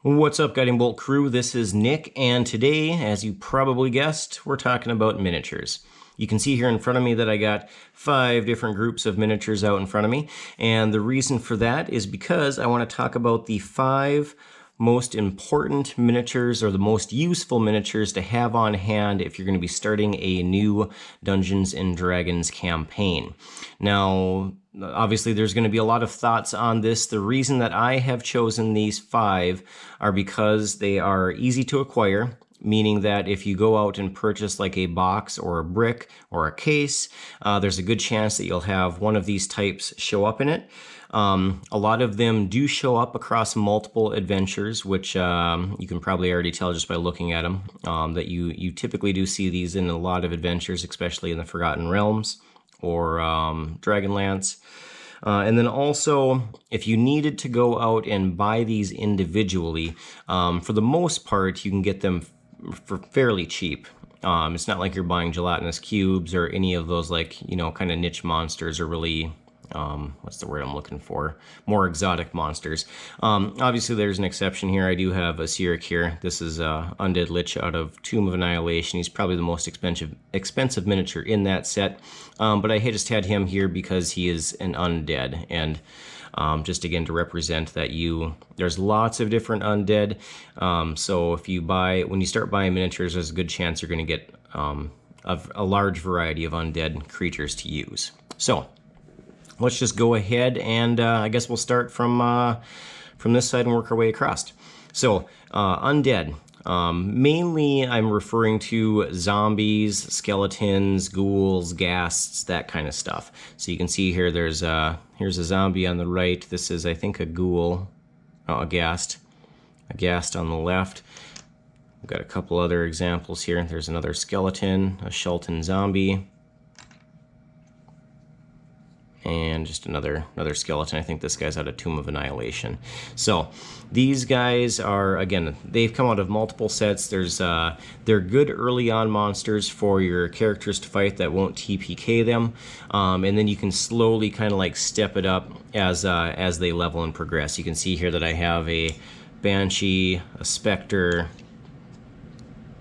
What's up, Guiding Bolt crew? This is Nick, and today, as you probably guessed, we're talking about miniatures. You can see here in front of me that I got 5 different groups of miniatures out in front of me, and the reason for that is because I want to talk about the 5 most important miniatures or the most useful miniatures to have on hand if you're going to be starting a new Dungeons and Dragons campaign. Now, obviously there's going to be a lot of thoughts on this. The reason that I have chosen these 5 are because they are easy to acquire, meaning that if you go out and purchase like a box or a brick or a case, there's a good chance that you'll have one of these types show up in it. A lot of them do show up across multiple adventures, which you can probably already tell just by looking at them, that you typically do see these in a lot of adventures, especially in the Forgotten Realms or Dragonlance. And then also, if you needed to go out and buy these individually, for the most part, you can get them for fairly cheap. It's not like you're buying gelatinous cubes or any of those, like, you know, kind of niche monsters or really, what's the word I'm looking for? More exotic monsters. Obviously, there's an exception here. I do have a Sirik here. This is Undead Lich out of Tomb of Annihilation. He's probably the most expensive miniature in that set. But I just had him here because he is an undead, and just again to represent that there's lots of different undead. So if when you start buying miniatures, there's a good chance you're going to get a large variety of undead creatures to use. So let's just go ahead and I guess we'll start from this side and work our way across. So undead. Mainly I'm referring to zombies, skeletons, ghouls, ghasts, that kind of stuff. So you can see here here's a zombie on the right. This is, I think, a ghoul, a ghast on the left. We've got a couple other examples here. There's another skeleton, a Shelton zombie, and just another skeleton. I think this guy's out of Tomb of Annihilation. So these guys are, again, they've come out of multiple sets. They're good early on monsters for your characters to fight that won't TPK them, and then you can slowly kind of like step it up as they level and progress. You can see here that I have a Banshee, a Spectre,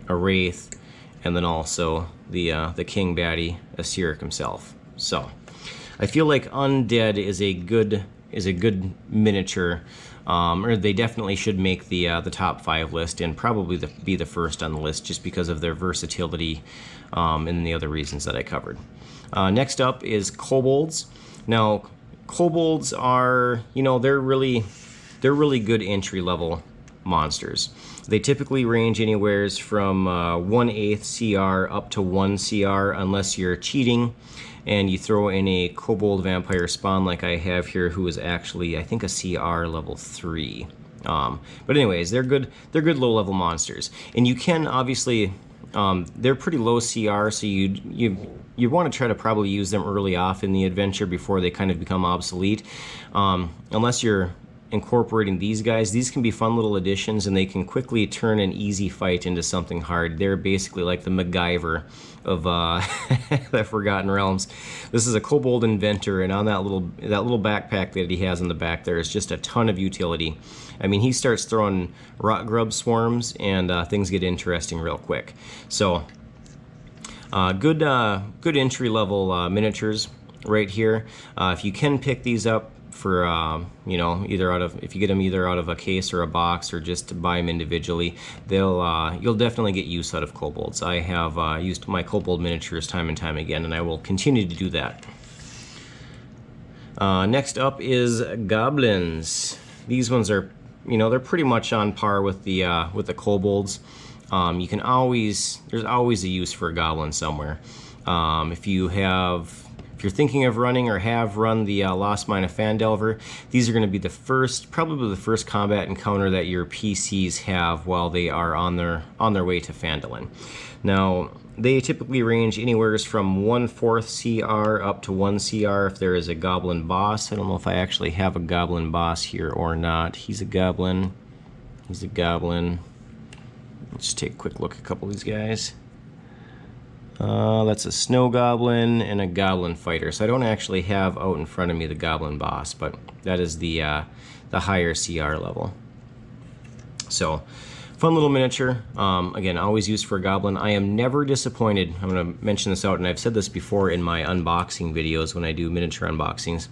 a Wraith, and then also the King Baddie, a Sirik himself. So I feel like Undead is a good miniature, or they definitely should make the top 5 list and probably be the first on the list just because of their versatility and the other reasons that I covered. Next up is Kobolds. Now, Kobolds are, they're really good entry level monsters. They typically range anywhere from 1/8 CR up to 1 CR unless you're cheating and you throw in a Kobold Vampire Spawn like I have here, who is actually, I think, a CR level 3. But anyways, they're good low-level monsters. And you can, obviously, they're pretty low CR, so you want to try to probably use them early off in the adventure before they kind of become obsolete. Unless you're incorporating these guys, these can be fun little additions, and they can quickly turn an easy fight into something hard. They're basically like the MacGyver of the Forgotten Realms. This is a Kobold inventor, and on that little backpack that he has in the back there is just a ton of utility. I mean, he starts throwing rot grub swarms, and things get interesting real quick. So good entry level miniatures right here. If you can pick these up for if you get them either out of a case or a box or just buy them individually, you'll definitely get use out of Kobolds. I have used my Kobold miniatures time and time again, and I will continue to do that. Next up is Goblins. These ones are, they're pretty much on par with the Kobolds. There's always a use for a Goblin somewhere. If you're thinking of running or have run the Lost Mine of Phandelver, these are going to be probably the first combat encounter that your PCs have while they are on their way to Phandalin. Now, they typically range anywhere from 1/4 CR up to 1 CR if there is a Goblin boss. I don't know if I actually have a Goblin boss here or not. He's a Goblin. Let's just take a quick look at a couple of these guys. That's a Snow Goblin and a Goblin Fighter. So I don't actually have out in front of me the Goblin boss, but that is the higher CR level. So, fun little miniature. Again, always used for a goblin. I am never disappointed. I'm going to mention this out, and I've said this before in my unboxing videos when I do miniature unboxings.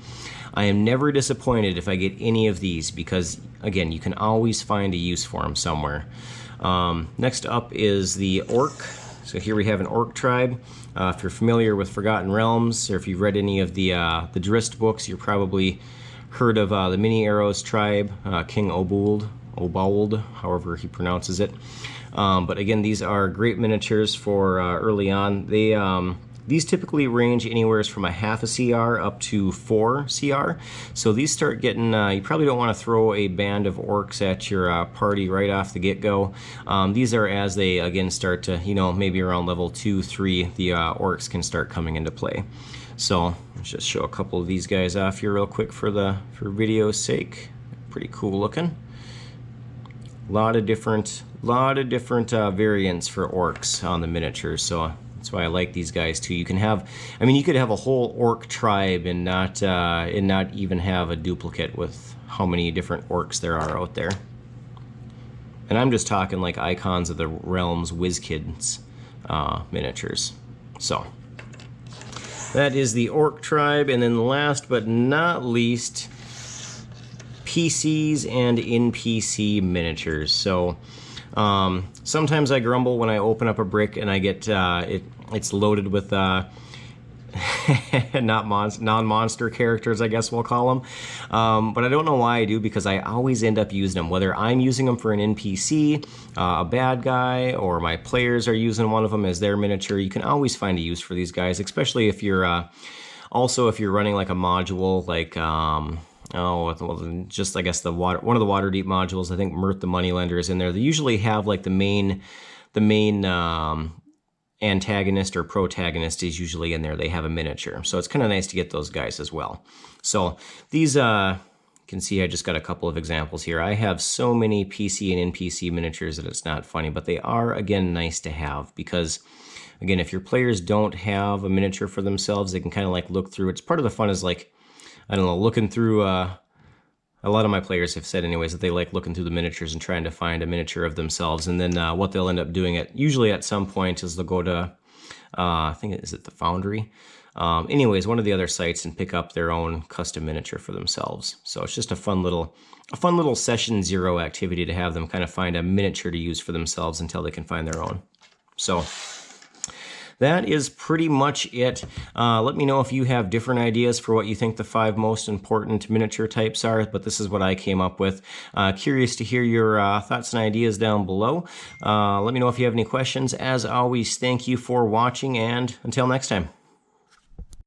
I am never disappointed if I get any of these because, again, you can always find a use for them somewhere. Next up is the orc. So here we have an orc tribe. If you're familiar with Forgotten Realms, or if you've read any of the Drizzt books, you're probably heard of the Mini Arrows tribe, King Obold, however he pronounces it. But again, these are great miniatures for early on. These typically range anywhere from a half a CR up to 4 CR. So these start getting, you probably don't want to throw a band of orcs at your party right off the get-go. These are as they, again, start to, maybe around level 2, 3, the orcs can start coming into play. So let's just show a couple of these guys off here real quick for video's sake. Pretty cool looking. A lot of different variants for orcs on the miniatures, so that's why I like these guys too. You can have, you could have a whole orc tribe and not even have a duplicate with how many different orcs there are out there. And I'm just talking like Icons of the Realms WizKids miniatures. So that is the orc tribe, and then last but not least, PCs and NPC miniatures. So sometimes I grumble when I open up a brick and I get it's loaded with non-monster characters, I guess we'll call them. But I don't know why I do, because I always end up using them, whether I'm using them for an NPC, a bad guy, or my players are using one of them as their miniature. You can always find a use for these guys, especially if you're also if you're running like a module like just I guess one of the Waterdeep modules. I think Mirth the Moneylender is in there. They usually have like the main antagonist or protagonist is usually in there. They have a miniature, so it's kind of nice to get those guys as well. So these you can see I just got a couple of examples here. I have so many PC and NPC miniatures that it's not funny, but they are, again, nice to have because, again, if your players don't have a miniature for themselves, they can kind of like look through. It's part of the fun is like, I don't know, looking through, a lot of my players have said anyways that they like looking through the miniatures and trying to find a miniature of themselves. And then what they'll end up doing usually at some point is they'll go to, I think, is it the Foundry? Anyways, one of the other sites and pick up their own custom miniature for themselves. So it's just a fun little session zero activity to have them kind of find a miniature to use for themselves until they can find their own. So that is pretty much it. Let me know if you have different ideas for what you think the 5 most important miniature types are, but this is what I came up with. Curious to hear your thoughts and ideas down below. Let me know if you have any questions. As always, thank you for watching, and until next time.